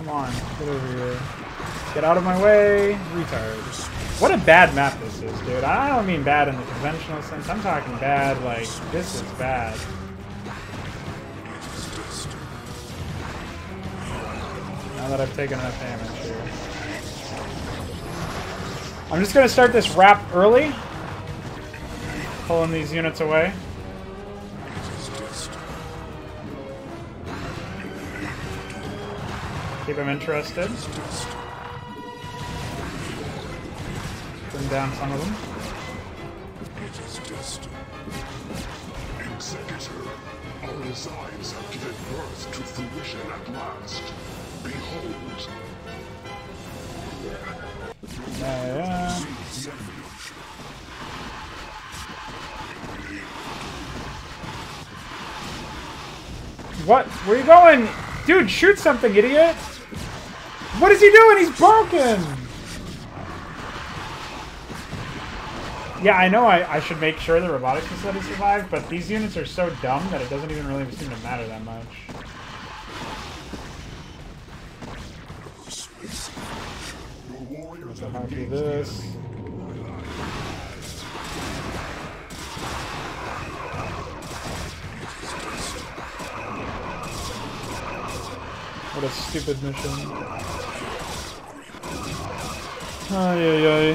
Come on, get over here. Get out of my way, retard. What a bad map this is, dude. I don't mean bad in the conventional sense. I'm talking bad, like, this is bad. Now that I've taken enough damage here. I'm just gonna start this wrap early. Pulling these units away. Keep them interested. Bring down some of them. It is just Executor. Our designs have given birth to fruition at last. Behold. Yeah. What? Where are you going? Dude, shoot something, idiot! What is he doing? He's broken! Yeah, I know I should make sure the robotics facility survived, but these units are so dumb that it doesn't even really seem to matter that much. So how to do this? What a stupid mission. Ay, ay, ay.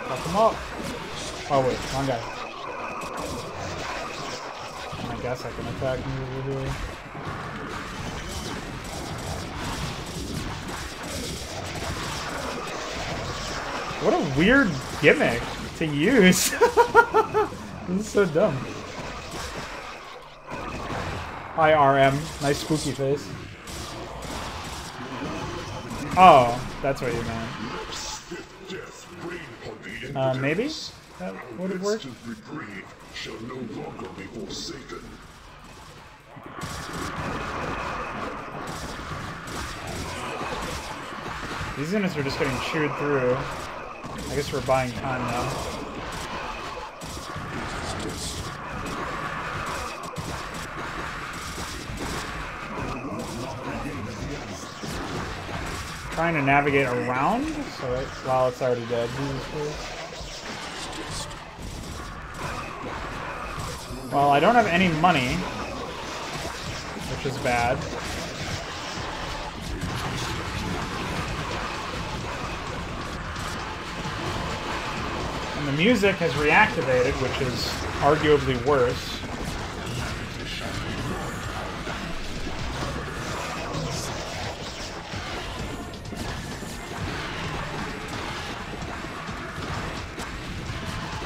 Fuck him up. Oh wait, wrong guy. I guess I can attack him over here. What a weird gimmick to use. This is so dumb. Hi, RM. Nice spooky face. Oh, that's what you meant. Maybe? That would have worked? Reprieve shall no longer be forsaken. These units are just getting chewed through. I guess we're buying time now. Trying to navigate around, so while it's already dead. Well, I don't have any money, which is bad. And the music has reactivated, which is arguably worse.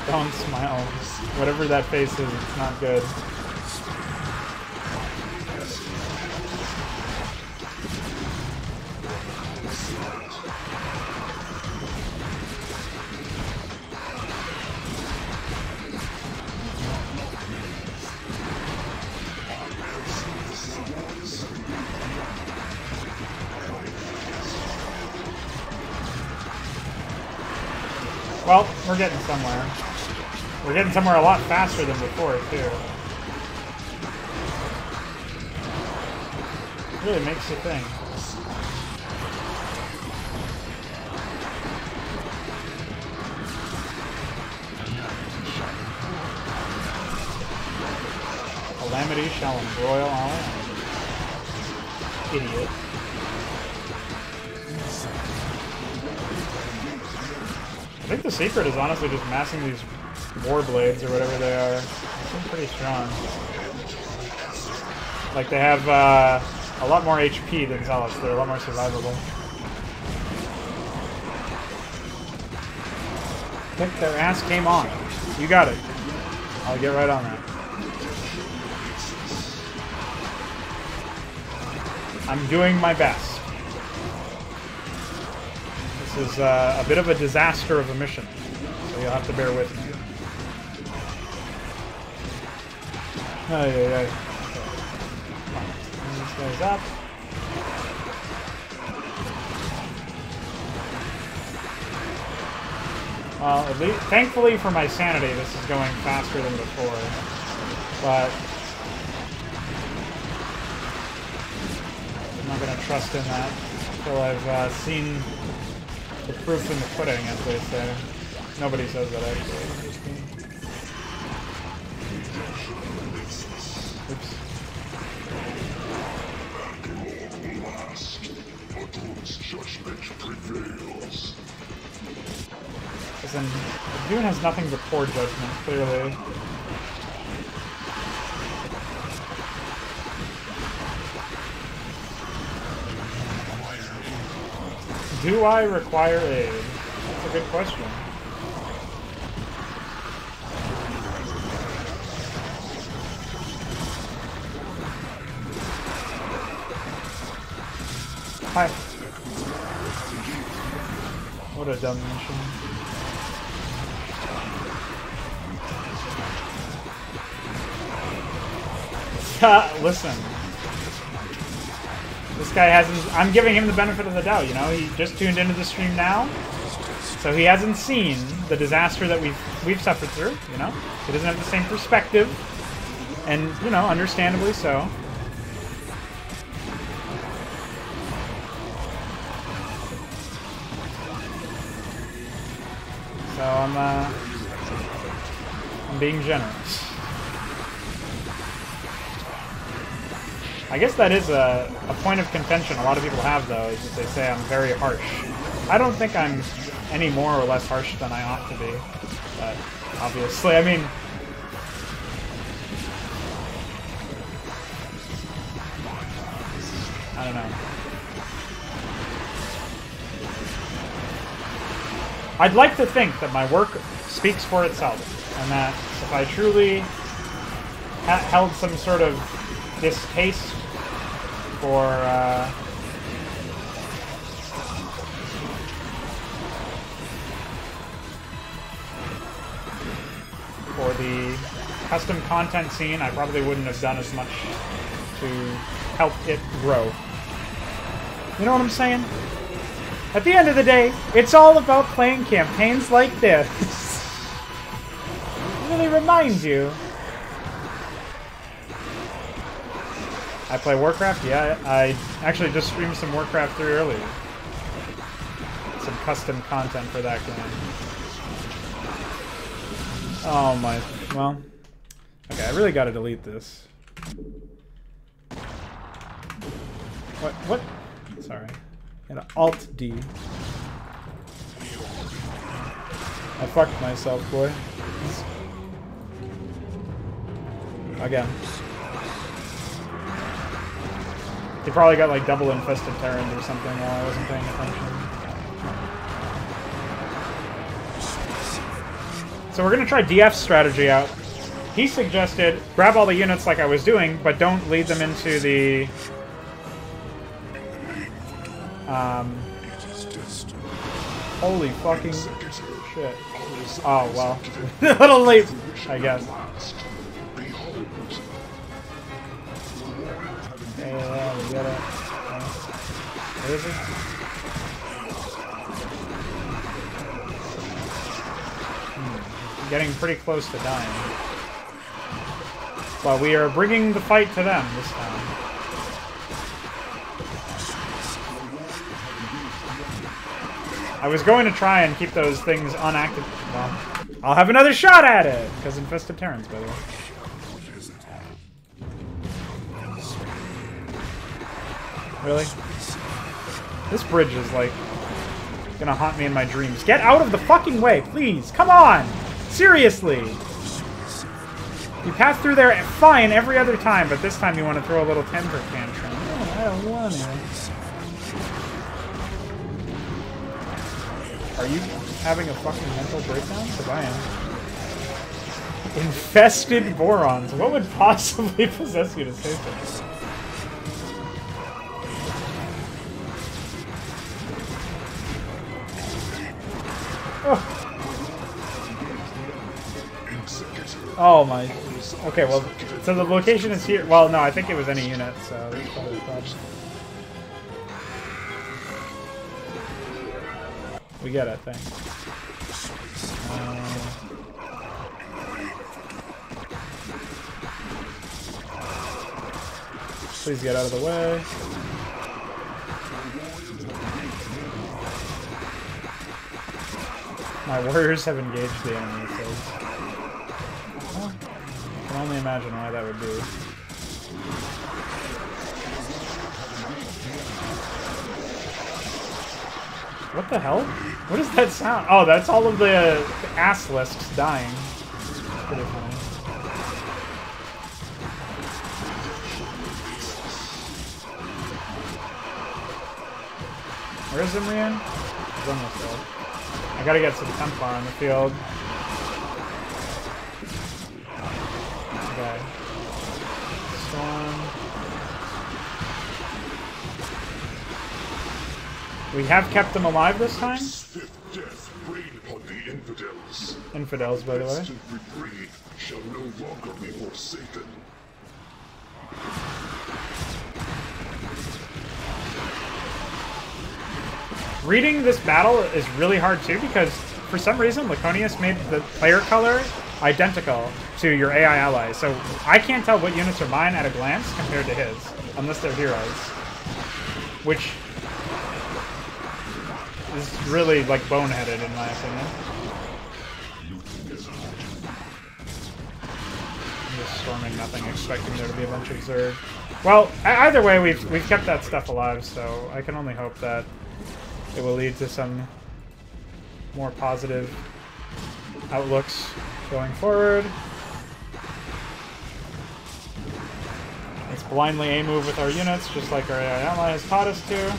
Don't smile. Whatever that face is, it's not good. Well, we're getting somewhere. We're getting somewhere a lot faster than before, too. It really makes you think. Calamity shall embroil all around. Idiot. I think the secret is honestly just massing these war blades or whatever they are. They seem pretty strong. Like they have a lot more HP than Zealots. They're a lot more survivable. I think their ass came on. You got it. I'll get right on that. I'm doing my best. This is a bit of a disaster of a mission, so you'll have to bear with me. Ay, ay, ay. This goes up. Well, at least, thankfully for my sanity, this is going faster than before. But I'm not going to trust in that until I've seen the proof in the pudding, as they say. Nobody says that, actually. Oops. Listen, the Dune has nothing but poor judgment, clearly. Do I require aid? That's a good question. Hi. What a dumb mission. Listen. This guy hasn't... I'm giving him the benefit of the doubt, you know? He just tuned into the stream now. So he hasn't seen the disaster that we've suffered through, you know? He doesn't have the same perspective. And, you know, understandably so. So I'm being generous. I guess that is a point of contention a lot of people have, though, is that they say I'm very harsh. I don't think I'm any more or less harsh than I ought to be. But obviously, I mean... I don't know. I'd like to think that my work speaks for itself, and that if I truly held some sort of distaste for the custom content scene, I probably wouldn't have done as much to help it grow. You know what I'm saying? At the end of the day, it's all about playing campaigns like this. It really reminds you. I play Warcraft? Yeah, I actually just streamed some Warcraft 3 earlier. Some custom content for that game. Oh my... Well... Okay, I really gotta delete this. What? Sorry. And Alt-D. I fucked myself, boy. Again. He probably got like double infested Terrans or something while I wasn't paying attention. So we're gonna try DF's strategy out. He suggested grab all the units like I was doing, but don't lead them into the... Holy fucking shit. Oh, well. A little late, I guess. Yeah, we get it. Where is it? Getting pretty close to dying. But we are bringing the fight to them this time. I was going to try and keep those things unactive. Well, I'll have another shot at it! Because infested Terrans, by the way. Really? This bridge is, like, gonna haunt me in my dreams. Get out of the fucking way, please! Come on! Seriously! You pass through there fine every other time, but this time you want to throw a little temper tantrum. Oh, I don't want to. Are you having a fucking mental breakdown? Because I am. Infested Borons. What would possibly possess you to say so? Oh my. Okay, well, so the location is here. Well, no, I think it was any unit, so that's probably the problem. We get it, thanks. Please get out of the way. My warriors have engaged the enemy, so... Well, I can only imagine why that would be. What the hell? What is that sound? Oh, that's all of the ass lists dying. Pretty funny. Where is Imrian? He's almost dead. I gotta get some Templar on the field. Okay. Storm. We have kept them alive this time? Infidels, by the way. Reprieve shall no longer be forsaken. Reading this battle is really hard too because for some reason Laconius made the player color identical to your AI allies. So I can't tell what units are mine at a glance compared to his, unless they're heroes. Which is really like boneheaded in my opinion. I'm just storming nothing, expecting there to be a bunch of Zerg. Well, either way, we've kept that stuff alive, so I can only hope that it will lead to some more positive outlooks going forward. Let's blindly A-move with our units, just like our AI ally has taught us to.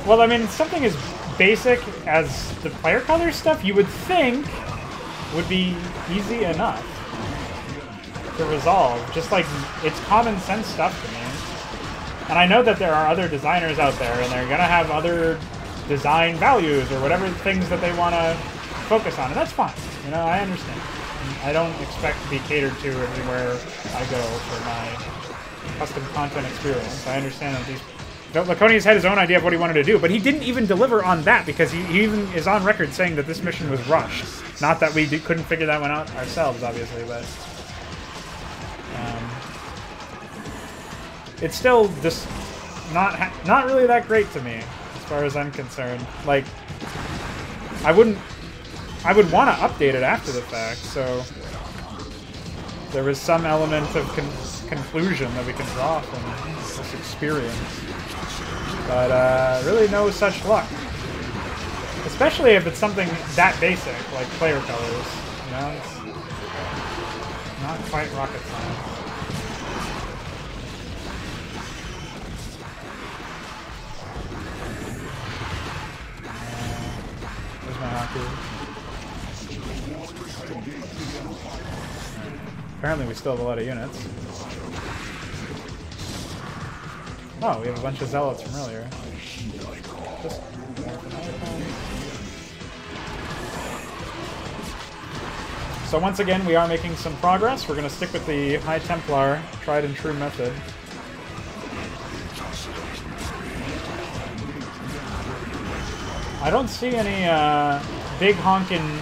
Well, I mean, something as basic as the player color stuff, you would think would be easy enough to resolve. Just like, it's common sense stuff to me. And I know that there are other designers out there, and they're gonna have other design values or whatever things that they want to focus on, and that's fine. You know, I understand. I don't expect to be catered to everywhere I go for my custom content experience. I understand that Laconius had his own idea of what he wanted to do, but he didn't even deliver on that because he even is on record saying that this mission was rushed. Not that we couldn't figure that one out ourselves, obviously, but it's still just not really that great to me, as far as I'm concerned. Like, I would want to update it after the fact, so there was some element of conclusion that we can draw from this experience. But really no such luck. Especially if it's something that basic, like player colors. You know, it's not quite rocket science. Where's my hockey? Apparently we still have a lot of units. Oh, we have a bunch of zealots from earlier. Just so once again, we are making some progress. We're going to stick with the High Templar tried and true method. I don't see any big honkin'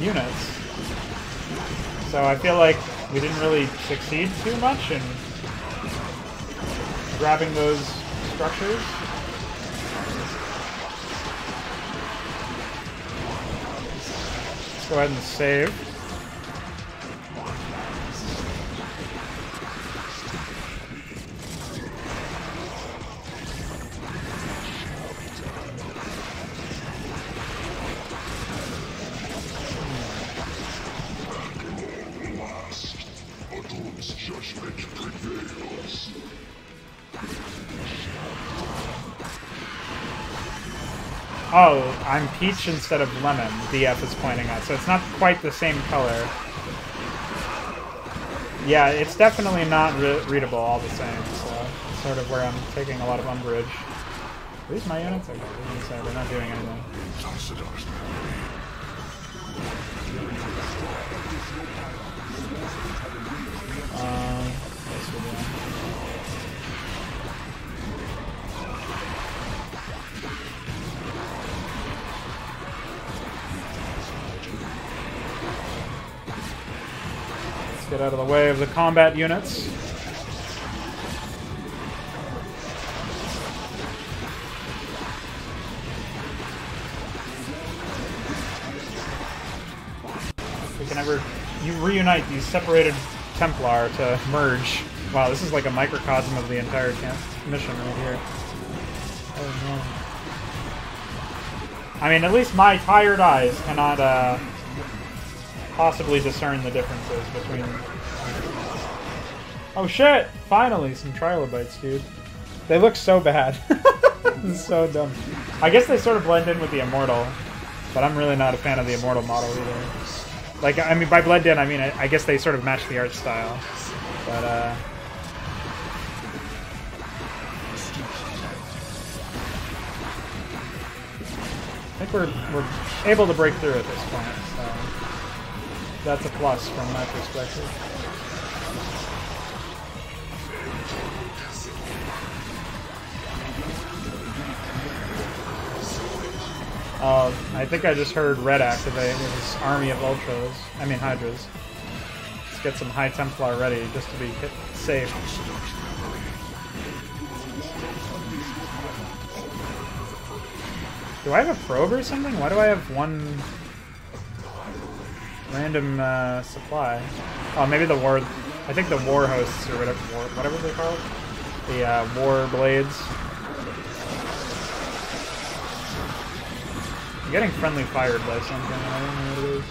units. So I feel like we didn't really succeed too much in grabbing those structures. Let's go ahead and save. Oh, I'm peach instead of lemon, DF is pointing out, so it's not quite the same color. Yeah, it's definitely not readable all the same, so it's sort of where I'm taking a lot of umbrage. Are these my units? Okay, they're not doing anything. What's we doing? Get out of the way of the combat units. We can never reunite these separated Templar to merge. Wow, this is like a microcosm of the entire mission right here. Oh no. I mean, at least my tired eyes cannot possibly discern the differences between... Oh shit! Finally, some trilobites, dude. They look so bad. This is so dumb. I guess they sort of blend in with the Immortal, but I'm really not a fan of the Immortal model either. Like, I mean, by blend in, I mean, I guess they sort of match the art style. But, I think we're able to break through at this point, so that's a plus from my perspective. I think I just heard Red activate with his army of Ultras. I mean Hydras. Let's get some High Templar ready just to be safe. Do I have a probe or something? Why do I have one random supply? Oh, maybe the war... I think the war hosts or whatever they're called. The war blades. I'm getting friendly fired by something. I don't know what it is.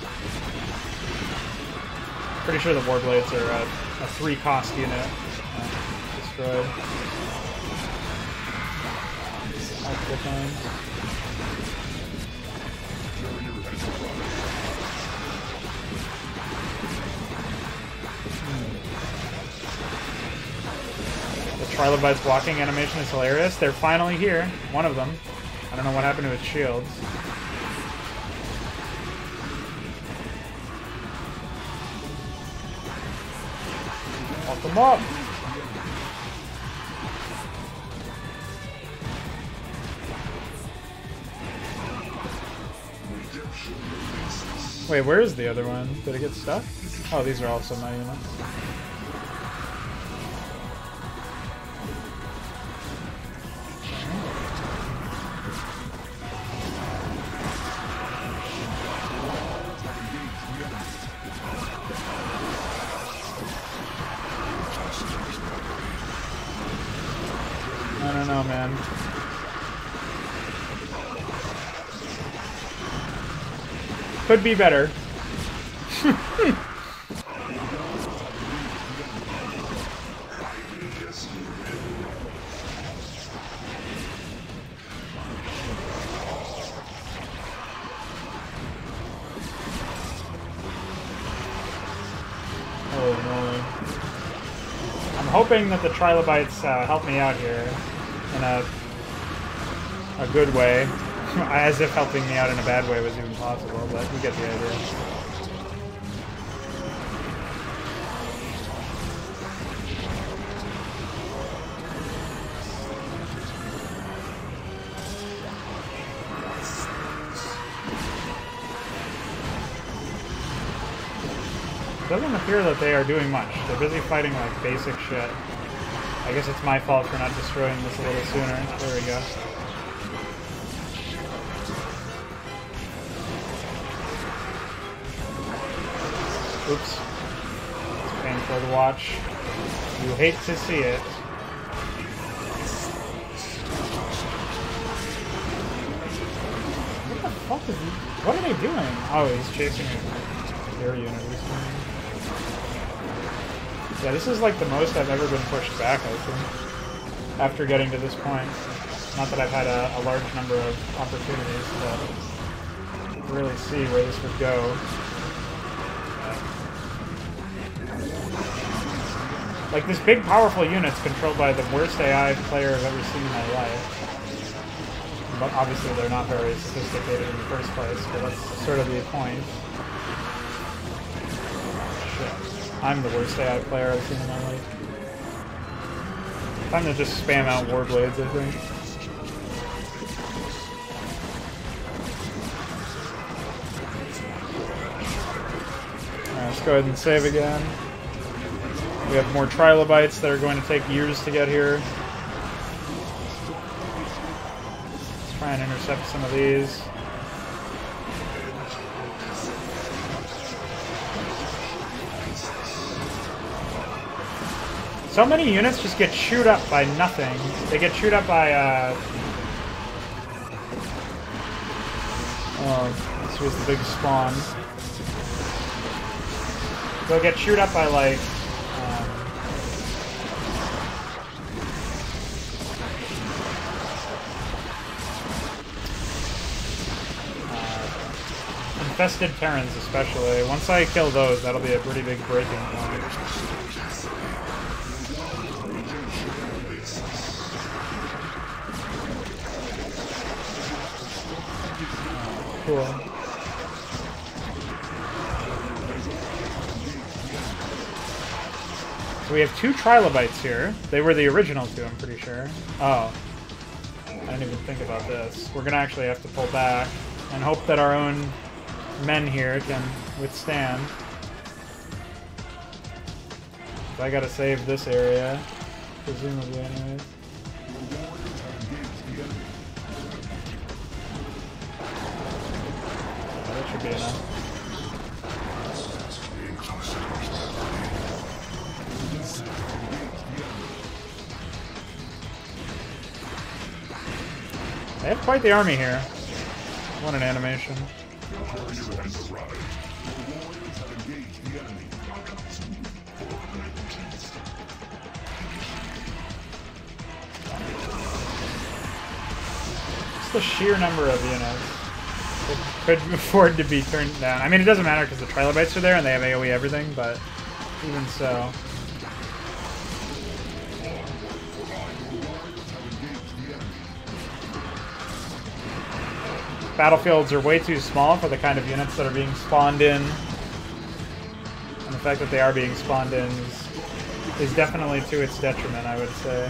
Pretty sure the Warblades are a 3-cost unit. Destroyed. Multiple times. The Trilobites blocking animation is hilarious. They're finally here. One of them. I don't know what happened to his shields. Fuck them up! Wait, where is the other one? Did it get stuck? Oh, these are also my units. I don't know, man. Could be better. Oh no. I'm hoping that the Trilobites help me out here in a good way. As if helping me out in a bad way was even possible, but we get the idea. It doesn't appear that they are doing much. They're busy fighting like basic shit. I guess it's my fault for not destroying this a little sooner. There we go. Oops. It's painful to watch. You hate to see it. What the fuck is he? What are they doing? Oh, he's chasing their unit or something. Yeah, this is like the most I've ever been pushed back, I think. After getting to this point. Not that I've had a large number of opportunities to really see where this would go. Like, this big, powerful unit's controlled by the worst AI player I've ever seen in my life. But obviously they're not very sophisticated in the first place, but that's sort of the point. Shit. I'm the worst AI player I've seen in my life. Time to just spam out Warblades, I think. Alright, let's go ahead and save again. We have more trilobites that are going to take years to get here. Let's try and intercept some of these. So many units just get chewed up by nothing. They get chewed up by, oh, this was the big spawn. They'll get chewed up by, like, infested Terrans, especially. Once I kill those, that'll be a pretty big breaking point. Cool. So we have 2 trilobites here. They were the original 2, I'm pretty sure. Oh. I didn't even think about this. We're gonna actually have to pull back and hope that our own men here can withstand. So I gotta save this area, presumably anyways. Oh, that should be enough. They have quite the army here. What an animation. Just the sheer number of units that could afford to be turned down. I mean, it doesn't matter because the trilobites are there and they have AoE everything, but even so. Battlefields are way too small for the kind of units that are being spawned in. And the fact that they are being spawned in is definitely to its detriment, I would say.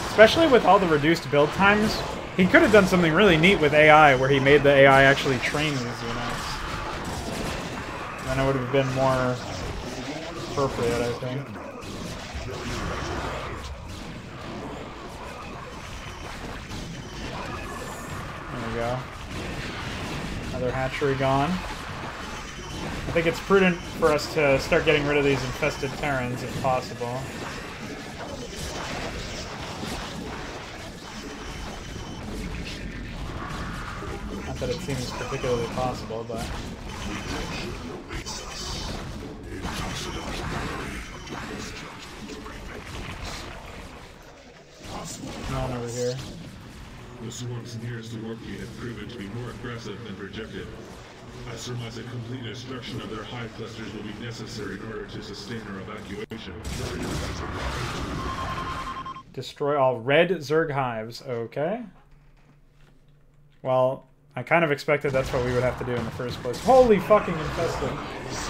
Especially with all the reduced build times, he could have done something really neat with AI where he made the AI actually train these units. Then it would have been more appropriate, I think. There we go. Another hatchery gone. I think it's prudent for us to start getting rid of these infested Terrans if possible. Not that it seems particularly possible, but... Come on over here. The swarms nearest the Warpy have proven to be more aggressive than projected. I surmise a complete destruction of their hive clusters will be necessary in order to sustain our evacuation. Destroy all red Zerg hives. Okay. Well, I kind of expected that's what we would have to do in the first place. Holy fucking infested. Jesus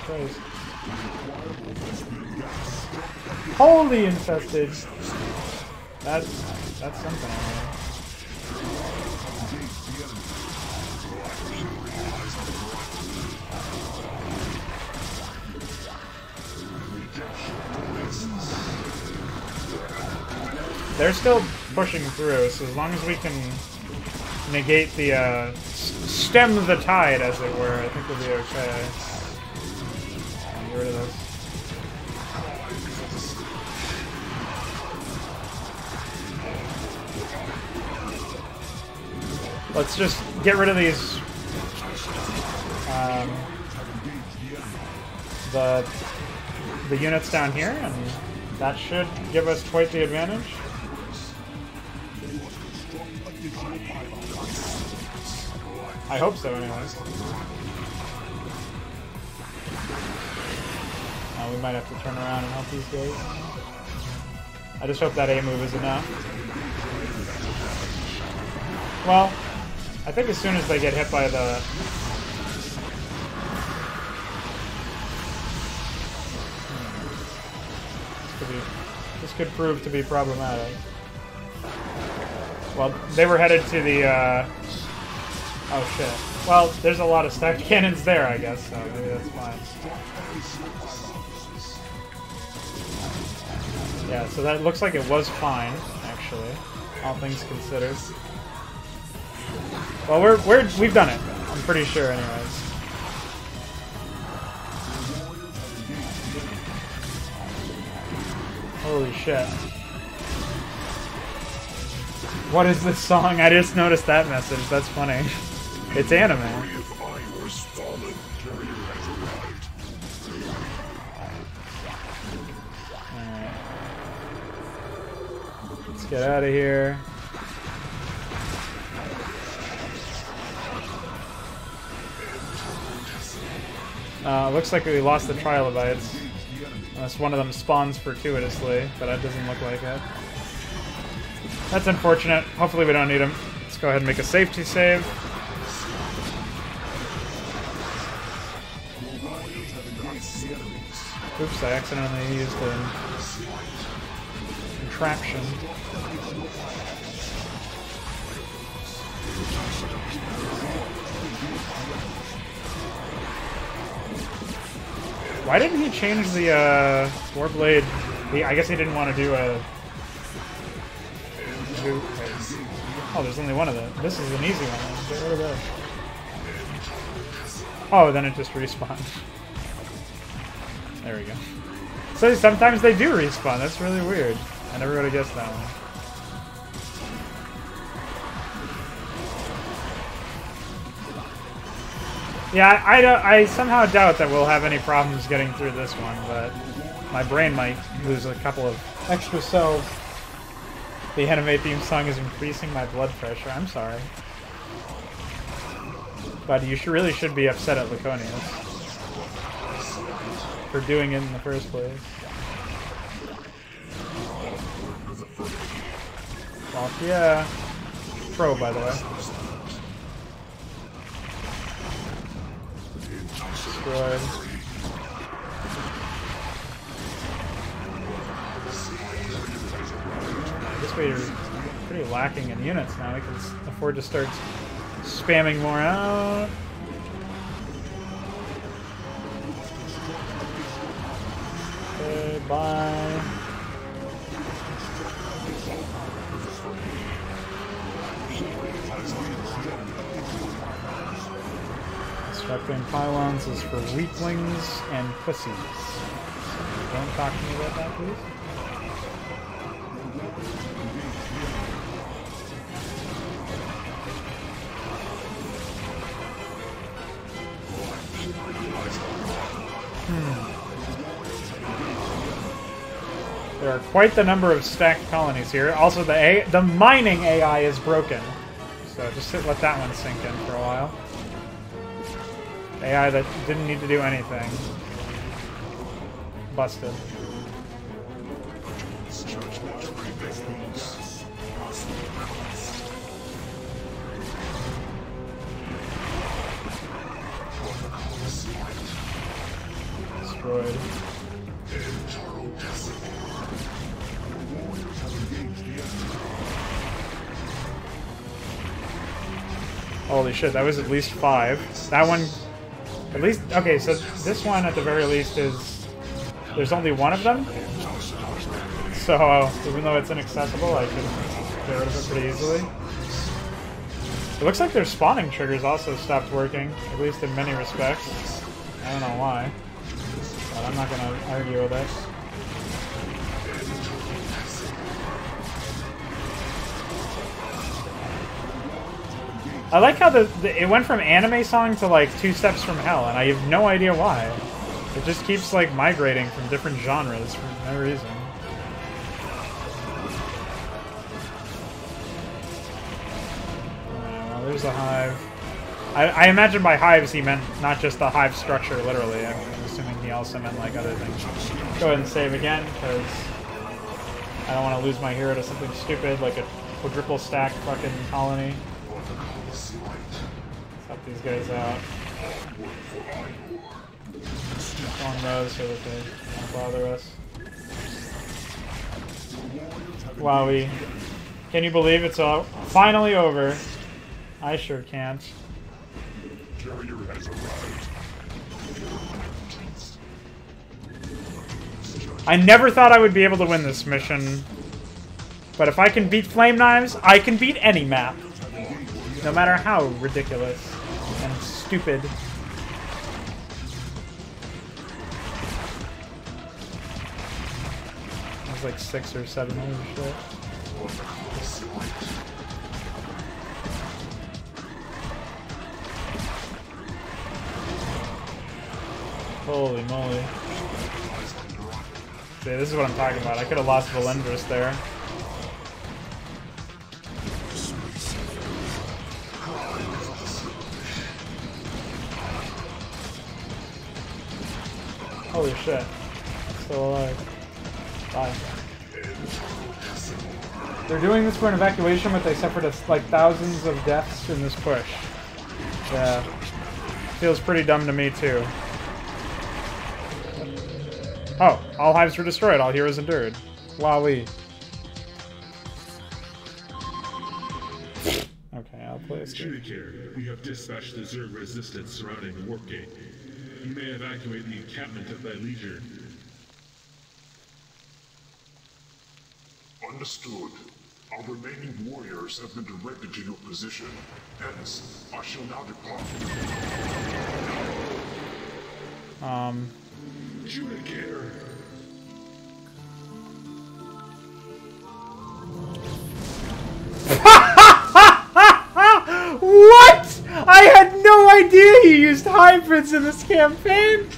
Christ. Holy infested. That's something. They're still pushing through, so as long as we can negate the, stem the tide, as it were, I think we'll be okay. Get rid of this. Let's just get rid of these, the units down here, and that should give us quite the advantage. I hope so, anyways. We might have to turn around and help these guys. I just hope that A move is enough. Well, I think as soon as they get hit by the... This could prove to be problematic. Well, they were headed to the, oh shit. Well, there's a lot of stacked cannons there, I guess, so maybe that's fine. Yeah, so that looks like it was fine, actually, all things considered. Well, we've done it. I'm pretty sure, anyways. Holy shit. What is this song? I just noticed that message. That's funny. It's anime. Alright. Let's get out of here. Looks like we lost the trilobites. Unless one of them spawns fortuitously, but that doesn't look like it. That's unfortunate. Hopefully we don't need them. Let's go ahead and make a safety save. Oops, I accidentally used a contraption. Why didn't he change the Warblade? I guess he didn't want to do a... Oh, there's only one of them. This is an easy one. Get rid of that. Oh, then it just respawned. There we go. So sometimes they do respawn. That's really weird. I never would have guessed that one. Yeah, I somehow doubt that we'll have any problems getting through this one, but my brain might lose a couple of extra cells. The anime theme song is increasing my blood pressure. I'm sorry. But you really should be upset at Laconius for doing it in the first place. Well, yeah. Pro, by the way. Destroyed. I guess we're pretty lacking in units now. We can afford to start spamming more out. Okay, bye. Structuring pylons is for weaklings and pussies. Don't talk to me about that, please. There are quite the number of stacked colonies here. Also, the mining AI is broken. So just let that one sink in for a while. AI that didn't need to do anything. Busted. Destroyed. Holy shit, that was at least 5. That one... At least, okay, so this one at the very least is, there's only one of them. So, even though it's inaccessible, I can get rid of it pretty easily. It looks like their spawning triggers also stopped working, at least in many respects. I don't know why, but I'm not going to argue with it. I like how it went from anime song to like 2 Steps from Hell, and I have no idea why. It just keeps like migrating from different genres for no reason. Well, there's a hive. I imagine by hives he meant not just the hive structure, literally. I'm assuming he also meant like other things. Go ahead and save again, because I don't want to lose my hero to something stupid like a quadruple stack fucking colony. Help these guys out. On those so that they don't bother us. While we Can you believe it's all finally over? I sure can't. Carrier has arrived. I never thought I would be able to win this mission. But if I can beat Flame Knives, I can beat any map. No matter how ridiculous and stupid. There's like 6 or 7 holy shit. Holy moly. See, this is what I'm talking about. I could have lost Valendris there. Holy shit. Still alive. Bye. They're doing this for an evacuation, but they suffered like thousands of deaths in this push. Yeah. Feels pretty dumb to me, too. Oh, all hives were destroyed, all heroes endured. Wowee. Okay, I'll play a Adjudicator, we have dispatched the Zerg resistance surrounding the warp gate. You may evacuate the encampment at thy leisure. Understood. Our remaining warriors have been directed to your position. Hence, I shall now depart. Adjudicator! What? I had no idea you used hybrids in this campaign!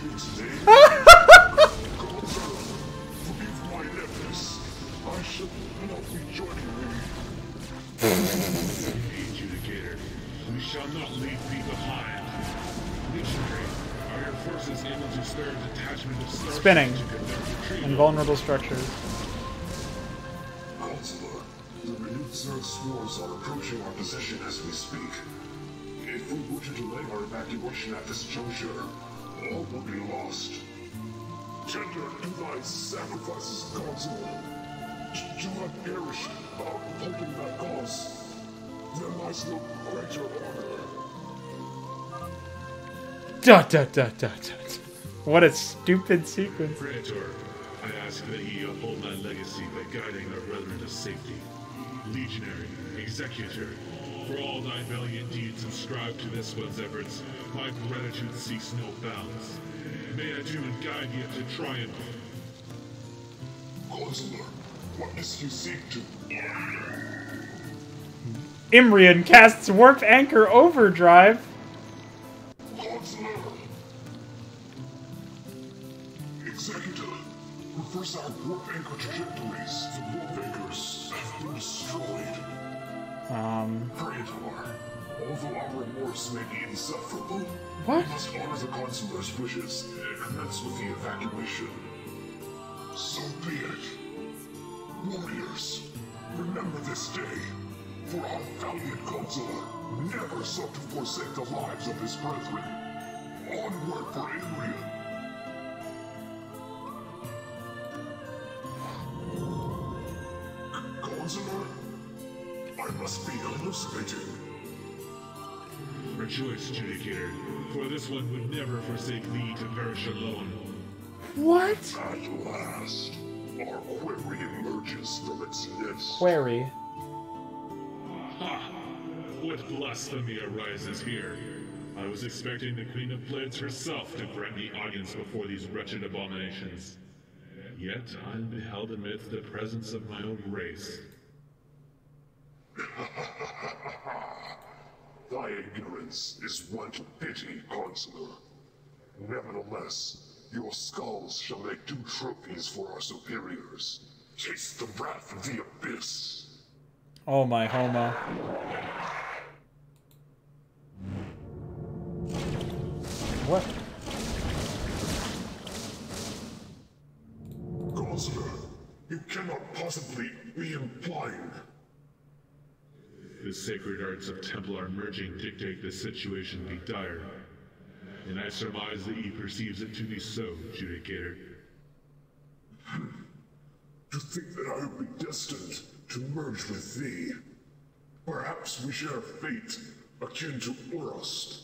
Adjudicator, we shall not leave thee behind. Missionary, are your forces able to spare a detachment of stars Spinning. to conduct retrieval? Invulnerable structures. Counselor, the renewed Zerg swarms are approaching our position as we speak. If we were to delay our evacuation at this juncture, all will be lost. Tender to thy sacrifices, Counselor. To have perished upholding that cause, there lies no greater honor. Dot dot dot dot dot. What a stupid sequence. Praetor, I ask that ye uphold thy legacy by guiding our brethren to safety. Legionary, Executor, for all thy valiant deeds ascribed to this one's efforts, my gratitude seeks no bounds. May I do and guide ye to triumph. Counselor, what does you seek to? Imrian casts Warp Anchor Overdrive. Counselor! Executor, reverse our warp anchor trajectories. The warp anchors have been destroyed. Praetor, although our remorse may be insufferable, What? we must honor the Consular's wishes and commence with the evacuation. So be it. Warriors, remember this day, for our valiant Consular never sought to forsake the lives of his brethren. Onward for Adrian. Consular, I must be hallucinating. Rejoice, Adjudicator, for this one would never forsake thee to perish alone. What? At last, our query emerges from its nest. Query. Ha! What blasphemy arises here? I was expecting the Queen of Blades herself to grant me audience before these wretched abominations. Yet I am beheld amidst the presence of my own race. Thy ignorance is one to pity, Consular. Nevertheless, your skulls shall make due trophies for our superiors. Taste the wrath of the abyss. Oh my homo. What? Consular, you cannot possibly be implying. The sacred arts of Templar merging dictate the situation be dire. And I surmise that he perceives it to be so, Adjudicator. To think that I would be destined to merge with thee. Perhaps we share fate akin to Urust.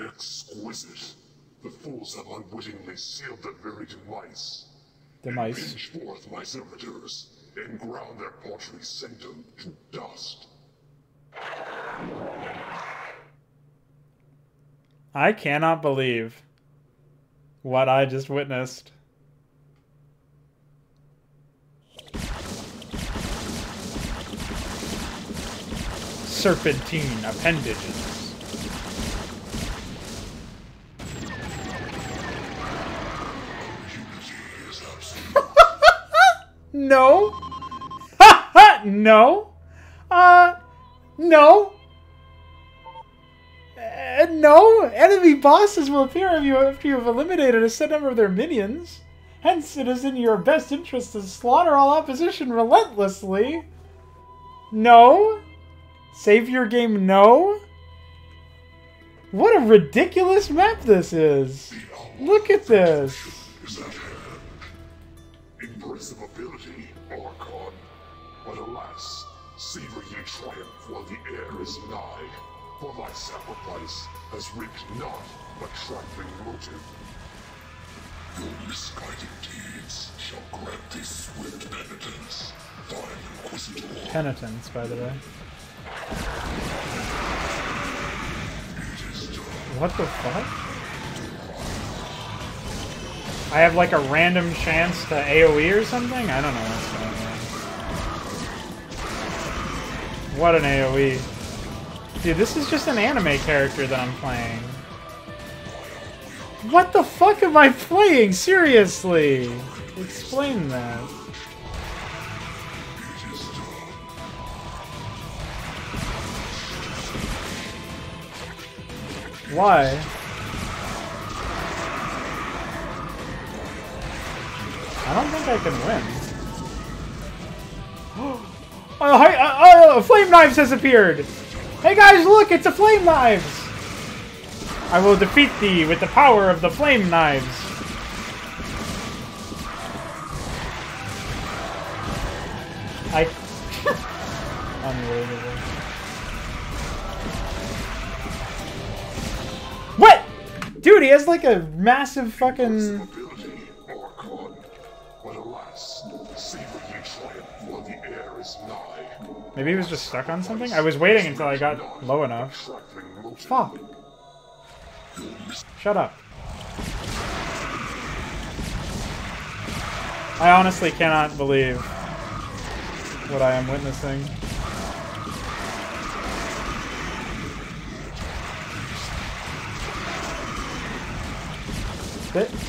Exquisite. The fools have unwittingly sealed their very demise. Demise. Pinch forth my servitors and ground their paltry sanctum to dust. I cannot believe what I just witnessed. Serpentine appendages. No. No. No. No. Enemy bosses will appear after you have eliminated a set number of their minions. Hence, it is in your best interest to slaughter all opposition relentlessly. No. Save your game, no. What a ridiculous map this is. Look at this. Impressive ability, Archon. But alas, savor ye triumph while the air is nigh. For thy sacrifice has reaped not a trifling motive. Your misguided deeds shall grant thee swift penitence. Thine inquisitor. Penitence, by the way. What the fuck? I have like a random chance to AoE or something? I don't know what's going on. What an AoE. Dude, this is just an anime character that I'm playing. What the fuck am I playing? Seriously! Explain that. Why? I don't think I can win. Flame Knives has appeared! Hey guys, look! It's a Flame Knives! I will defeat thee with the power of the Flame Knives. Unbelievable. What? Dude, he has like a massive fucking... Maybe he was just stuck on something? I was waiting until I got low enough. Fuck. Shut up. I honestly cannot believe what I am witnessing.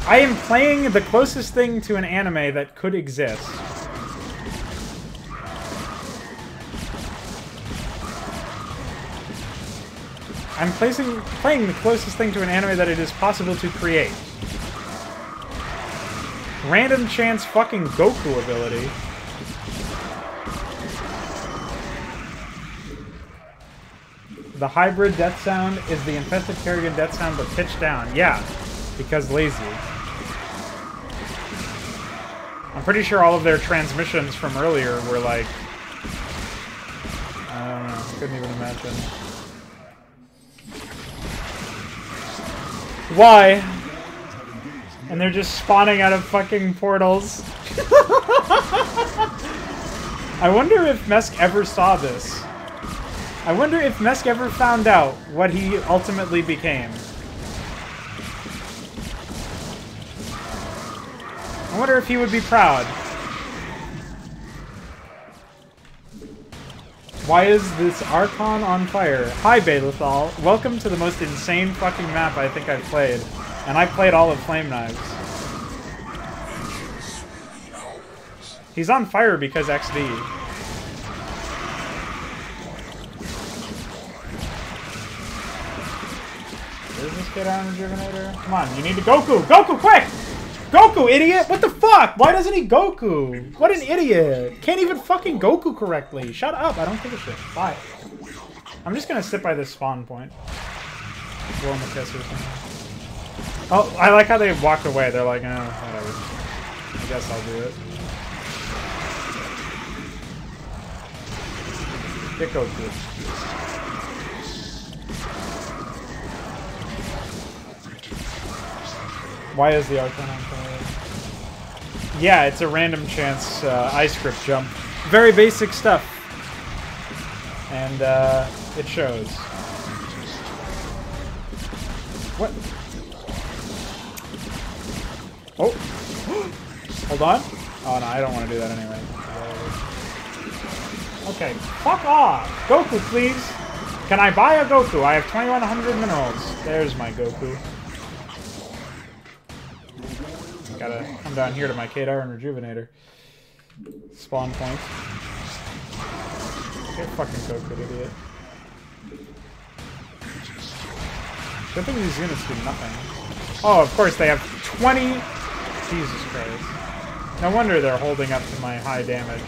I am playing the closest thing to an anime that could exist. I'm playing the closest thing to an anime that it is possible to create. Random chance fucking Goku ability. The hybrid death sound is the infested Kerrigan death sound but pitched down. Yeah, because lazy. I'm pretty sure all of their transmissions from earlier were like... I don't know, couldn't even imagine. Why? And they're just spawning out of fucking portals. I wonder if Mesk ever saw this. I wonder if Mesk ever found out what he ultimately became. I wonder if he would be proud. Why is this Archon on fire? Hi, Baelithal. Welcome to the most insane fucking map I think I've played. And I played all of Flame Knives. He's on fire because XD. Does this get on Rejuvenator? Come on, you need to Goku! Goku, quick! Goku, idiot! What the fuck? Why doesn't he Goku? What an idiot! Can't even fucking Goku correctly. Shut up, I don't give a shit. Bye. I'm just gonna sit by this spawn point. Blow him a kiss or something. Oh, I like how they walked away. They're like, oh, whatever. I guess I'll do it. Get Goku. Why is the Archon on fire? Yeah, it's a random chance ice grip jump. Very basic stuff. And it shows. What? Oh! Hold on. Oh no, I don't want to do that anyway. Okay, fuck off! Goku, please! Can I buy a Goku? I have 2,100 minerals. There's my Goku. Gotta come down here to my Kadar and Rejuvenator. Spawn point. Get fucking Goku, idiot. Good thing these units do nothing. Oh, of course, they have 20... Jesus Christ. No wonder they're holding up to my high damage.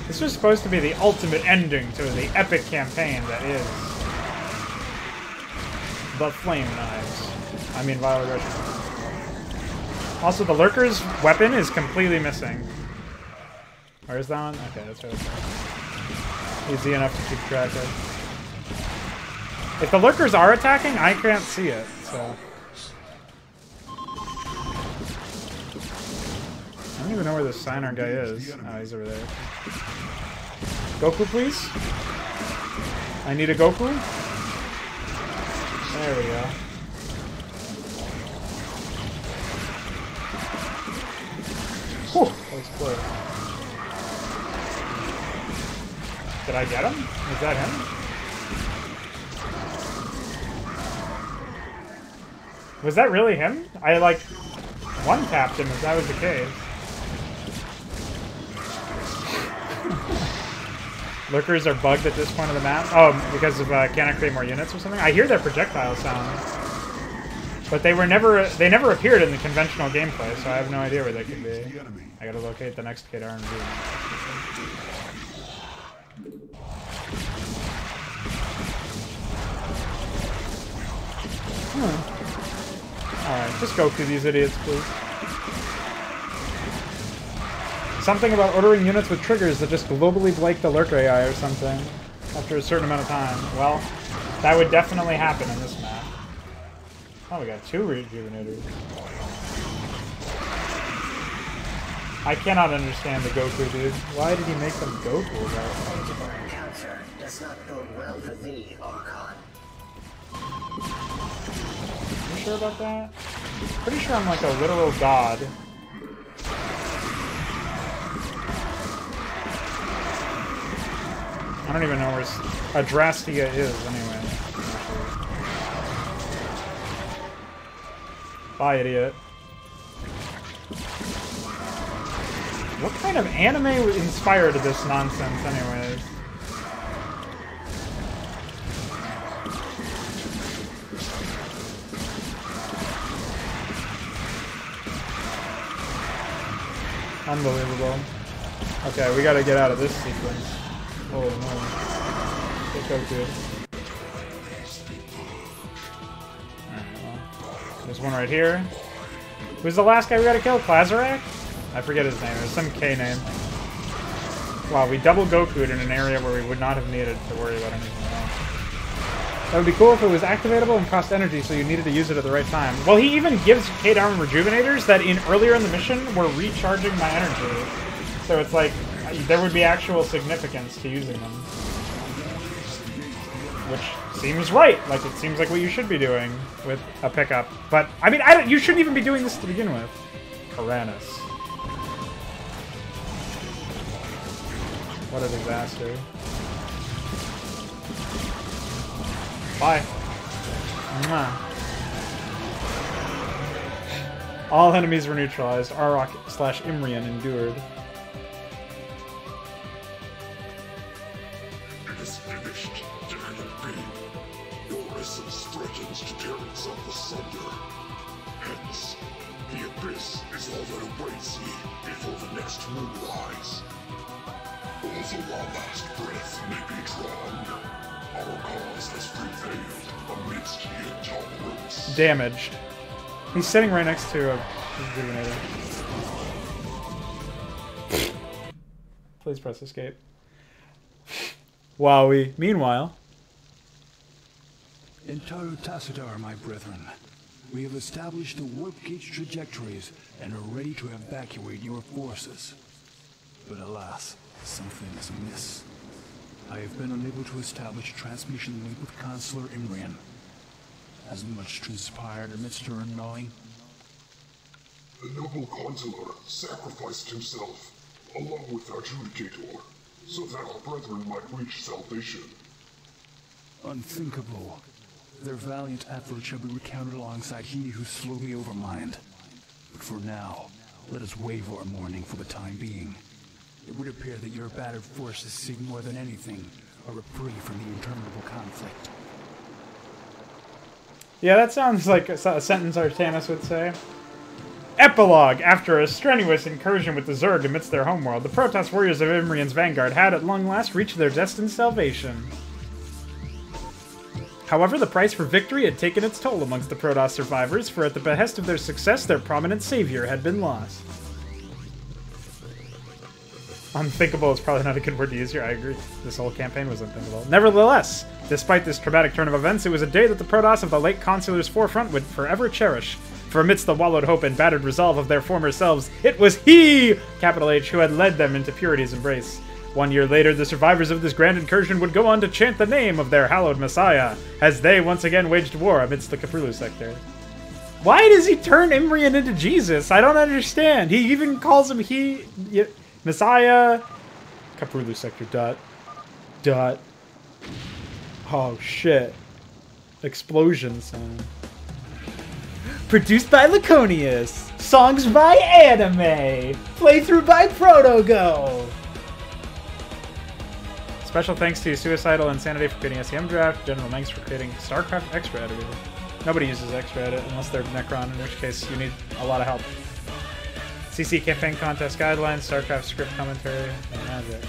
This was supposed to be the ultimate ending to the epic campaign that is the Flame Knives. I mean, Vile Aggression. Also, the Lurker's weapon is completely missing. Where's that one? Okay, that's right. Easy enough to keep track of. If the Lurkers are attacking, I can't see it, so... I don't even know where this Signer guy is. Oh, he's over there. Goku, please? I need a Goku? There we go. Whew, that was close. Did I get him? Is that him? Was that really him? I, like, one-tapped him if that was the case. Lurkers are bugged at this point of the map? Oh, because of cannot create more units or something? I hear their projectile sound. But they never appeared in the conventional gameplay, so I have no idea where they could be. I gotta locate the next Kadar and do. Alright, just go through these idiots, please. Something about ordering units with triggers that just globally blank the Lurker AI or something after a certain amount of time. Well, that would definitely happen in this map. Oh, we got 2 Rejuvenators. I cannot understand the Goku, dude. Why did he make them Goku, though? Encounter does not bode well for thee, Archon. You sure about that? Pretty sure I'm like a literal god. I don't even know where Adrastia is, anyway. Bye, idiot. What kind of anime inspired this nonsense, anyways? Unbelievable. Okay, we gotta get out of this sequence. Oh no. Get Goku. Alright, well. There's one right here. Who's the last guy we gotta kill? Klazarak? I forget his name. There's some K name. Wow, we double Goku'd in an area where we would not have needed to worry about anything else. That would be cool if it was activatable and cost energy, so you needed to use it at the right time. Well, he even gives K-Down Rejuvenators that earlier in the mission were recharging my energy. So it's like, there would be actual significance to using them. Which seems right. Like, it seems like what you should be doing with a pickup. But, I mean, you shouldn't even be doing this to begin with. Karanis. What a disaster. Bye. Mwah. All enemies were neutralized. Arok/Imrian endured. It is finished, Daniel B. Your essence threatens to tear itself asunder. Hence, the abyss is all that awaits ye before the next moon rise. Also, our last breath may be drawn. Our cause has prevailed amidst the intolerance. Damaged. He's sitting right next to a rejuvenator. Please press escape. Wowie. Meanwhile. Entaro Tacitar, my brethren. We have established the warp gauge trajectories and are ready to evacuate your forces. But alas, something is amiss. I have been unable to establish transmission link with Consular Imrian. Has much transpired amidst her unknowing? The noble consular sacrificed himself, along with Adjudicator, so that our brethren might reach salvation. Unthinkable. Their valiant effort shall be recounted alongside he who slowly overmined. But for now, let us waive our mourning for the time being. It would appear that your battered forces seek more than anything a reprieve from the interminable conflict. Yeah, that sounds like a sentence Artanis would say. Epilogue. After a strenuous incursion with the Zerg amidst their homeworld, the Protoss warriors of Imrian's vanguard had at long last reached their destined salvation. However, the price for victory had taken its toll amongst the Protoss survivors, for at the behest of their success, their prominent savior had been lost. Unthinkable is probably not a good word to use here, I agree. This whole campaign was unthinkable. Nevertheless, despite this traumatic turn of events, it was a day that the Protoss of the late Consular's forefront would forever cherish. For amidst the wallowed hope and battered resolve of their former selves, it was he, capital H, who had led them into purity's embrace. 1 year later, the survivors of this grand incursion would go on to chant the name of their hallowed messiah, as they once again waged war amidst the Kapulu sector. Why does he turn Imrian into Jesus? I don't understand. He even calls him Messiah. Kapulu sector, dot. Oh, shit. Explosion sound. Produced by Laconius. Songs by Anime. Playthrough by Protogo. Special thanks to Suicidal Insanity for creating SEM Draft, General Mengs for creating StarCraft Extra Editor. Nobody uses Extra Edit unless they're Necron, in which case you need a lot of help. CC Campaign Contest Guidelines, StarCraft Script Commentary, and Magic.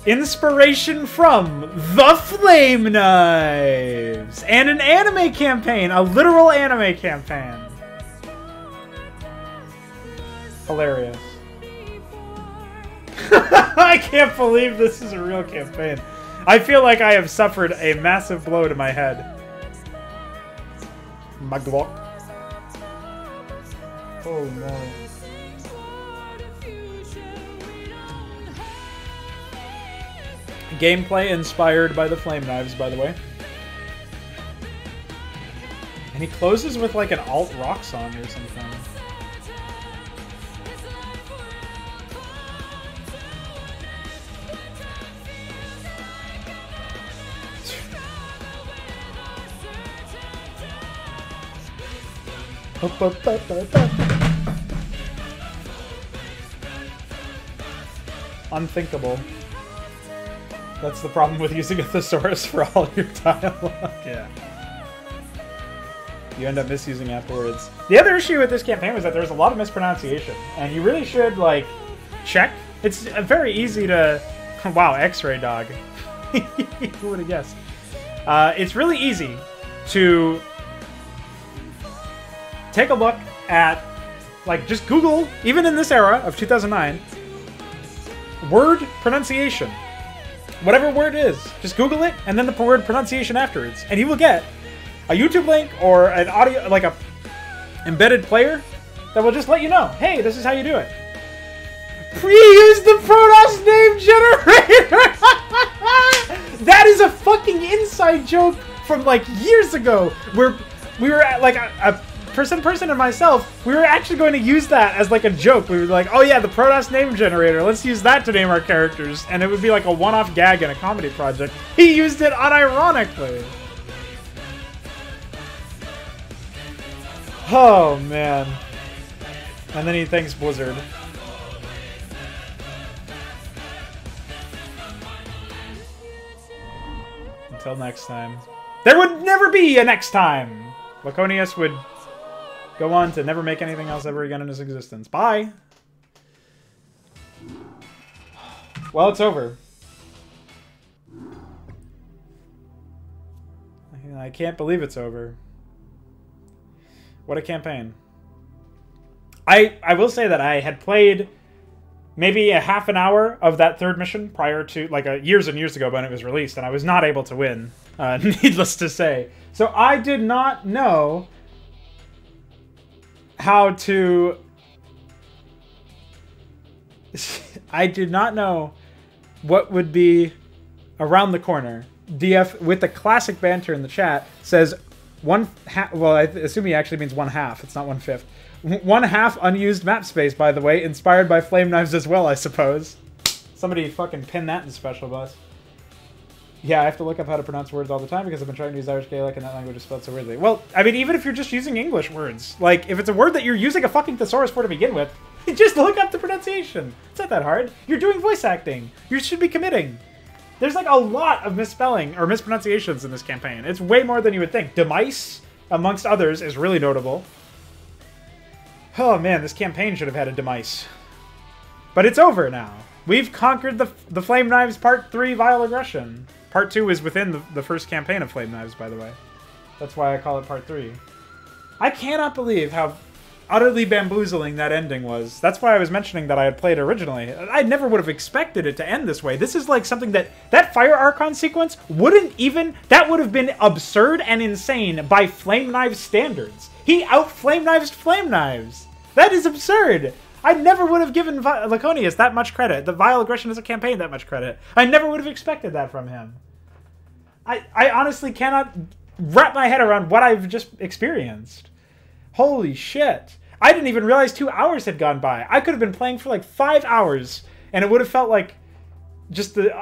Inspiration from The Flame Knives! And an anime campaign! A literal anime campaign! Hilarious. I can't believe this is a real campaign. I feel like I have suffered a massive blow to my head. Magdalok. Oh no. Gameplay inspired by the Flame Knives, by the way. And he closes with like an alt rock song or something. Unthinkable. That's the problem with using a thesaurus for all your dialogue. Yeah. You end up misusing afterwards. The other issue with this campaign was that there was a lot of mispronunciation, and you really should, like, check. It's very easy to... Wow, X-Ray Dog. Who would have guessed? It's really easy to take a look at, like, just Google, even in this era of 2009, word pronunciation. Whatever word it is, just Google it, and then the word pronunciation afterwards, and you will get a YouTube link or an audio, like a embedded player that will just let you know, hey, this is how you do it. Use the Protoss name generator! That is a fucking inside joke from like years ago, where we were at, like a person and myself, we were actually going to use that as like a joke. We were like, oh yeah, the Protoss name generator, let's use that to name our characters, and it would be like a one-off gag in a comedy project. He used it unironically. Oh man. And then he thanks Blizzard. Until next time. There would never be a next time! Laconius would go on to never make anything else ever again in his existence. Bye! Well, it's over. I can't believe it's over. What a campaign. I will say that I had played maybe a half an hour of that third mission prior to, like, years and years ago when it was released, and I was not able to win, needless to say. So I did not know how to... I did not know what would be around the corner. DF, with the classic banter in the chat, says well, I assume he actually means 1/2. It's not 1/5. 1/2 unused map space, by the way, inspired by flame knives as well, I suppose. Somebody fucking pin that in Special Bus. Yeah, I have to look up how to pronounce words all the time because I've been trying to use Irish Gaelic and that language is spelled so weirdly. Well, I mean, even if you're just using English words, like, if it's a word that you're using a fucking thesaurus for to begin with, just look up the pronunciation. It's not that hard. You're doing voice acting. You should be committing. There's, like, a lot of misspelling or mispronunciations in this campaign. It's way more than you would think. Demise, amongst others, is really notable. Oh, man, this campaign should have had a demise. But it's over now. We've conquered the Flame Knives Part 3 Vile Aggression. Part 2 is within the first campaign of Flame Knives, by the way. That's why I call it Part 3. I cannot believe how utterly bamboozling that ending was. That's why I was mentioning that I had played originally. I never would have expected it to end this way. This is like something that Fire Archon sequence wouldn't even... That would have been absurd and insane by Flame Knives standards. He out-Flame Knives Flame Knives. That is absurd. I never would have given Laconius that much credit. The Vile Aggression as a campaign that much credit. I never would have expected that from him. I honestly cannot wrap my head around what I've just experienced. Holy shit. I didn't even realize 2 hours had gone by. I could have been playing for like 5 hours, and it would have felt like just the...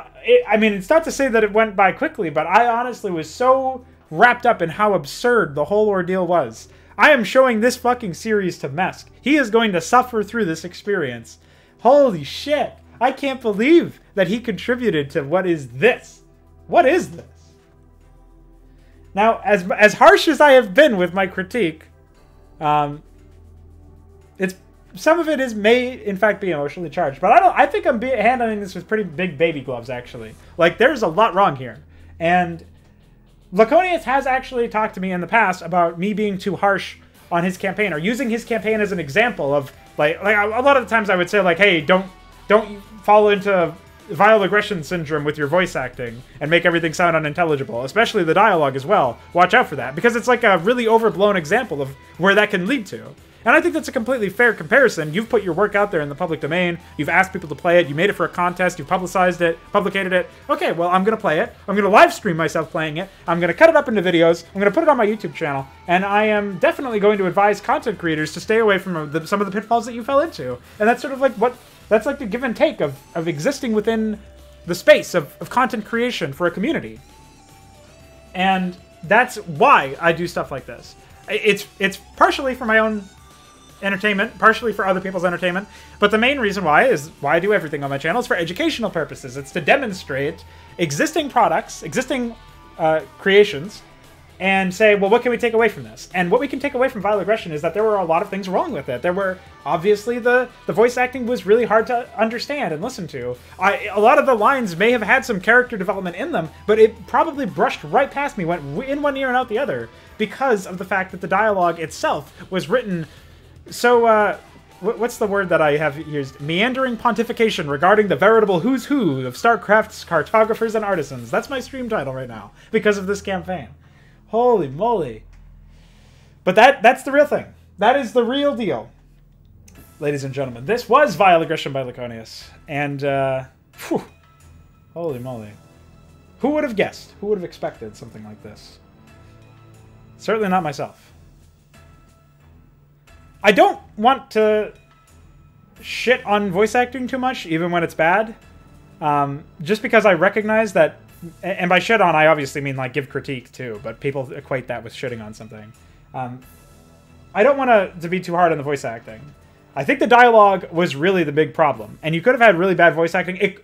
I mean, it's not to say that it went by quickly, but I honestly was so wrapped up in how absurd the whole ordeal was. I am showing this fucking series to Mesk. He is going to suffer through this experience. Holy shit. I can't believe that he contributed to what is this. What is this? Now, as harsh as I have been with my critique, it's some of it may in fact be emotionally charged, but I think I'm handling this with pretty big baby gloves, actually. Like, there's a lot wrong here, and Laconius has actually talked to me in the past about me being too harsh on his campaign, or using his campaign as an example of like a lot of the times I would say, like, hey, don't fall into Vile Aggression syndrome with your voice acting and make everything sound unintelligible, especially the dialogue as well. Watch out for that, because it's like a really overblown example of where that can lead to. And I think that's a completely fair comparison. You've put your work out there in the public domain. You've asked people to play it. You made it for a contest. You've publicized it, publicated it. Okay, well, I'm going to play it. I'm going to live stream myself playing it. I'm going to cut it up into videos. I'm going to put it on my YouTube channel. And I am definitely going to advise content creators to stay away from some of the pitfalls that you fell into. And that's sort of like that's like the give and take of existing within the space of content creation for a community. And that's why I do stuff like this. It's partially for my own entertainment, partially for other people's entertainment, but the main reason why I do everything on my channel is for educational purposes. It's to demonstrate existing products, existing creations, and say, well, what can we take away from this? And what we can take away from Vile Aggression is that there were a lot of things wrong with it. There were, obviously, the voice acting was really hard to understand and listen to. A lot of the lines may have had some character development in them, but it probably brushed right past me, went in one ear and out the other, because of the fact that the dialogue itself was written so, what's the word that I have used? Meandering pontification regarding the veritable who's who of StarCraft's cartographers and artisans. That's my stream title right now, because of this campaign. Holy moly. But that's the real thing. That is the real deal. Ladies and gentlemen, this was Vile Aggression by Laconius. And, whew, holy moly. Who would have guessed? Who would have expected something like this? Certainly not myself. I don't want to shit on voice acting too much, even when it's bad. Just because I recognize that, and by shit on, I obviously mean like give critique too, but people equate that with shitting on something. I don't want to be too hard on the voice acting. I think the dialogue was really the big problem, and you could have had really bad voice acting,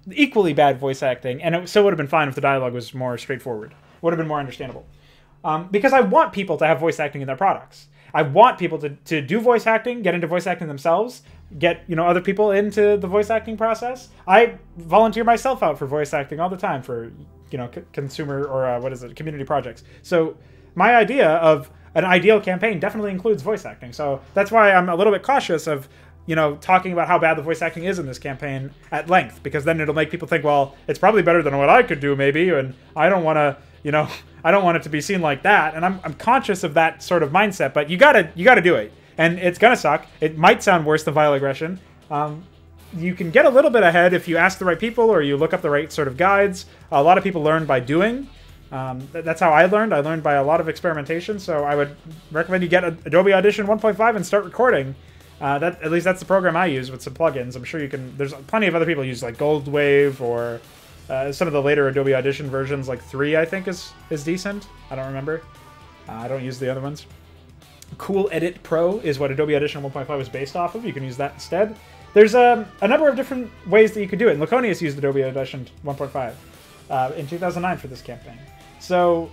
equally bad voice acting, and it still would have been fine if the dialogue was more straightforward. Would have been more understandable. Because I want people to have voice acting in their products. I want people to do voice acting, get into voice acting themselves, get, other people into the voice acting process. I volunteer myself out for voice acting all the time for you know, consumer or what is it, community projects. So my idea of an ideal campaign definitely includes voice acting. So that's why I'm a little bit cautious of, you know, talking about how bad the voice acting is in this campaign at length, because then it'll make people think, well, it's probably better than what I could do maybe, and I don't want to, you know, I don't want it to be seen like that. And I'm conscious of that sort of mindset, but you gotta do it. And it's gonna suck. It might sound worse than Vile Aggression. You can get a little bit ahead if you ask the right people or you look up the right sort of guides. A lot of people learn by doing. That's how I learned. I learned by a lot of experimentation, so I would recommend you get Adobe Audition 1.5 and start recording. At least that's the program I use with some plugins. I'm sure you can... There's plenty of other people who use like Goldwave or some of the later Adobe Audition versions, like 3, I think, is decent. I don't remember. I don't use the other ones. Cool Edit Pro is what Adobe Audition 1.5 was based off of. You can use that instead. There's a number of different ways that you could do it. And Laconius used Adobe Audition 1.5 in 2009 for this campaign. So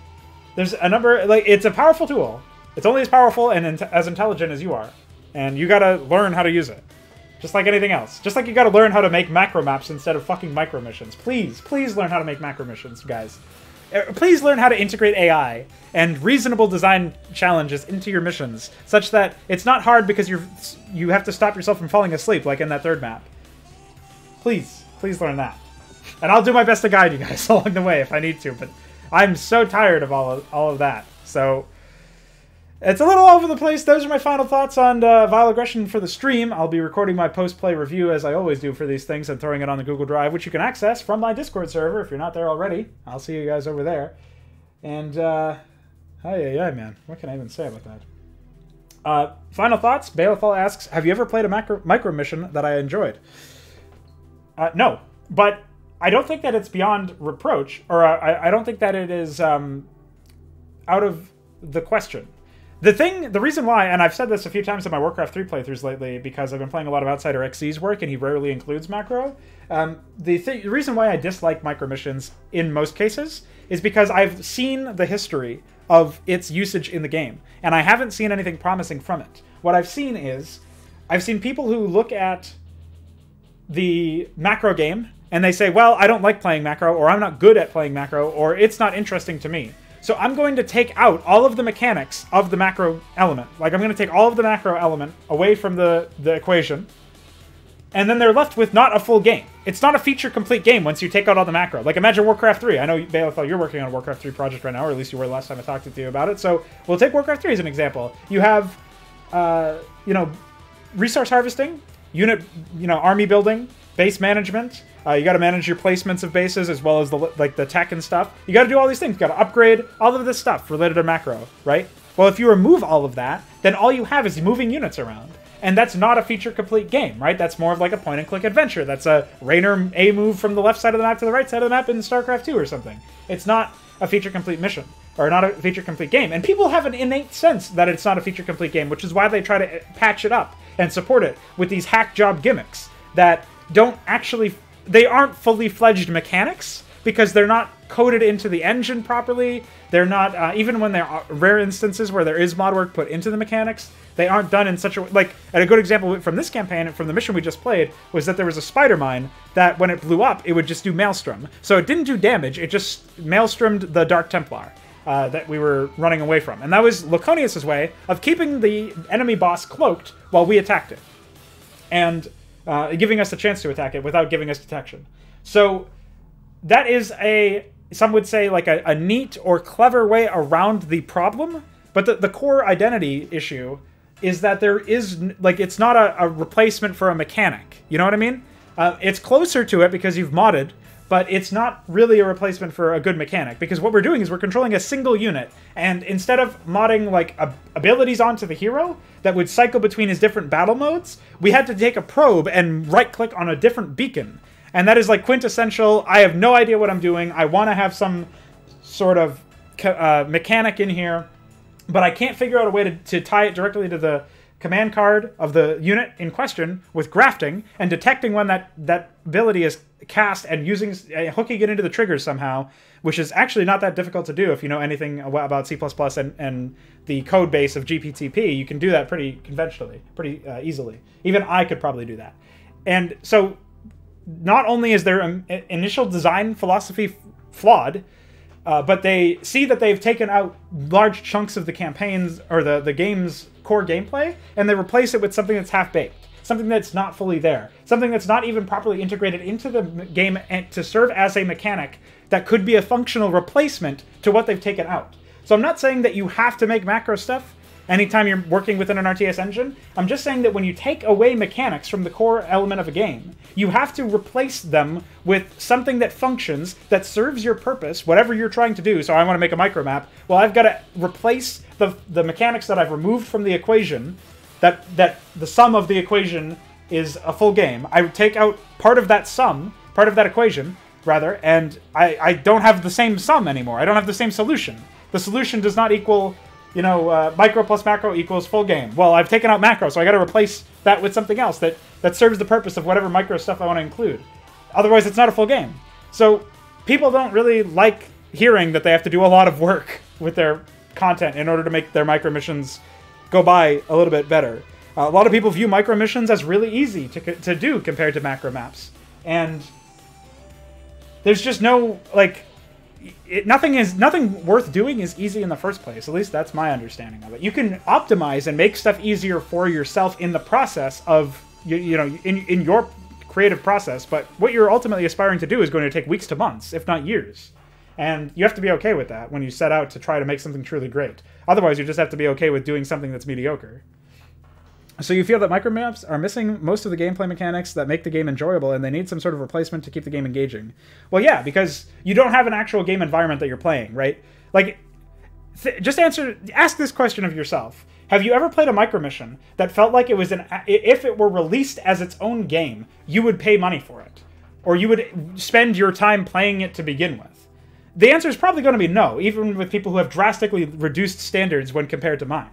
there's a number... Like, it's a powerful tool. It's only as powerful and as intelligent as you are. And you gotta learn how to use it. Just like anything else. Just like you gotta learn how to make macro maps instead of fucking micro missions. Please, please learn how to make macro missions, guys. Please learn how to integrate AI and reasonable design challenges into your missions, such that it's not hard because you have to stop yourself from falling asleep, like in that third map. Please, please learn that. And I'll do my best to guide you guys along the way if I need to, but I'm so tired of all of that. So it's a little all over the place. Those are my final thoughts on Vile Aggression for the stream. I'll be recording my post-play review, as I always do for these things, and throwing it on the Google Drive, which you can access from my Discord server if you're not there already. I'll see you guys over there. And, yeah, man. What can I even say about that? Final thoughts. Balethal asks, have you ever played a micro mission that I enjoyed? No, but I don't think that it's beyond reproach, or I don't think that it is out of the question. The reason why, and I've said this a few times in my Warcraft 3 playthroughs lately, because I've been playing a lot of Outsider XC's work, and he rarely includes macro. The reason why I dislike micro missions in most cases is because I've seen the history of its usage in the game, and I haven't seen anything promising from it. What I've seen is, I've seen people who look at the macro game, and they say, well, I don't like playing macro, or I'm not good at playing macro, or it's not interesting to me. So I'm going to take out all of the mechanics of the macro element. Like, I'm going to take all of the macro element away from the equation, and then they're left with not a full game. It's not a feature-complete game once you take out all the macro. Like, imagine Warcraft 3. I know, Balethal, you're working on a Warcraft 3 project right now, or at least you were last time I talked to you about it. So we'll take Warcraft 3 as an example. You have, you know, resource harvesting, unit, you know, army building, base management. You got to manage your placements of bases as well as the tech and stuff. You got to do all these things. You got to upgrade all of this stuff related to macro, right? Well, if you remove all of that, then all you have is moving units around. And that's not a feature-complete game, right? That's more of like a point-and-click adventure. That's a Raynor A move from the left side of the map to the right side of the map in StarCraft 2 or something. It's not a feature-complete mission, or not a feature-complete game. And people have an innate sense that it's not a feature-complete game, which is why they try to patch it up and support it with these hack job gimmicks that don't actually... They aren't fully fledged mechanics because they're not coded into the engine properly. They're not, even when there are rare instances where there is mod work put into the mechanics, they aren't done in such a way. Like, and a good example from this campaign, from the mission we just played, was that there was a spider mine that when it blew up, it would just do Maelstrom. So it didn't do damage, it just Maelstromed the Dark Templar that we were running away from. And that was Laconius' way of keeping the enemy boss cloaked while we attacked it. And giving us a chance to attack it without giving us detection. So that is some would say like a neat or clever way around the problem, but the core identity issue is that there is, like, it's not a replacement for a mechanic. You know what I mean? It's closer to it because you've modded, but it's not really a replacement for a good mechanic, because what we're doing is we're controlling a single unit, and instead of modding like abilities onto the hero that would cycle between his different battle modes, we had to take a probe and right-click on a different beacon. And that is like quintessential, I have no idea what I'm doing, I want to have some sort of mechanic in here, but I can't figure out a way to tie it directly to the command card of the unit in question with grafting and detecting when that ability is cast and hooking it into the triggers somehow, which is actually not that difficult to do if you know anything about C++ and the code base of GPTP. You can do that pretty conventionally, pretty easily. Even I could probably do that. And so not only is there an initial design philosophy flawed, but they see that they've taken out large chunks of the campaigns or the game's core gameplay, and they replace it with something that's half-baked, something that's not fully there, something that's not even properly integrated into the game and to serve as a mechanic that could be a functional replacement to what they've taken out. So I'm not saying that you have to make macro stuff anytime you're working within an RTS engine. I'm just saying that when you take away mechanics from the core element of a game, you have to replace them with something that functions, that serves your purpose, whatever you're trying to do. So I want to make a micro map. Well, I've got to replace the mechanics that I've removed from the equation, that the sum of the equation is a full game. I take out part of that sum, part of that equation, rather, and I don't have the same sum anymore. I don't have the same solution. The solution does not equal, you know, micro plus macro equals full game. Well, I've taken out macro, so I got to replace that with something else that serves the purpose of whatever micro stuff I want to include. Otherwise, it's not a full game. So people don't really like hearing that they have to do a lot of work with their content in order to make their micro missions go by a little bit better. A lot of people view micro missions as really easy to do compared to macro maps, and there's just no, like, nothing worth doing is easy in the first place. At least that's my understanding of it. You can optimize and make stuff easier for yourself in the process of, you know, in your creative process, but what you're ultimately aspiring to do is going to take weeks to months, if not years. And you have to be okay with that when you set out to try to make something truly great. Otherwise, you just have to be okay with doing something that's mediocre. So you feel that micro maps are missing most of the gameplay mechanics that make the game enjoyable, and they need some sort of replacement to keep the game engaging. Well, yeah, because you don't have an actual game environment that you're playing, right? Like, just ask this question of yourself. Have you ever played a micro mission that felt like it was if it were released as its own game, you would pay money for it? Or you would spend your time playing it to begin with? The answer is probably going to be no, even with people who have drastically reduced standards when compared to mine.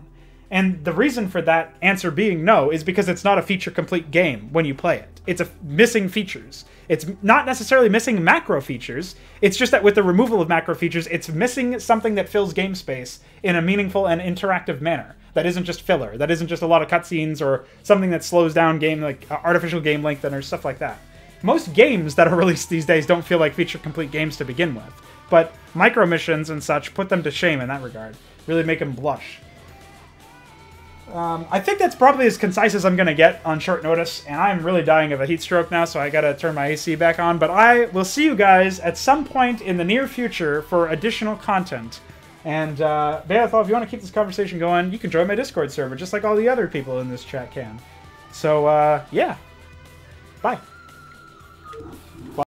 And the reason for that answer being no is because it's not a feature-complete game when you play it. It's missing features. It's not necessarily missing macro features. It's just that with the removal of macro features, it's missing something that fills game space in a meaningful and interactive manner. That isn't just filler. That isn't just a lot of cutscenes or something that slows down game, like artificial game length or stuff like that. Most games that are released these days don't feel like feature-complete games to begin with. But micro missions and such put them to shame in that regard. Really make them blush. I think that's probably as concise as I'm going to get on short notice, and I'm really dying of a heat stroke now, so I got to turn my AC back on. But I will see you guys at some point in the near future for additional content. And, Beathol, if you want to keep this conversation going, you can join my Discord server, just like all the other people in this chat can. So, yeah. Bye.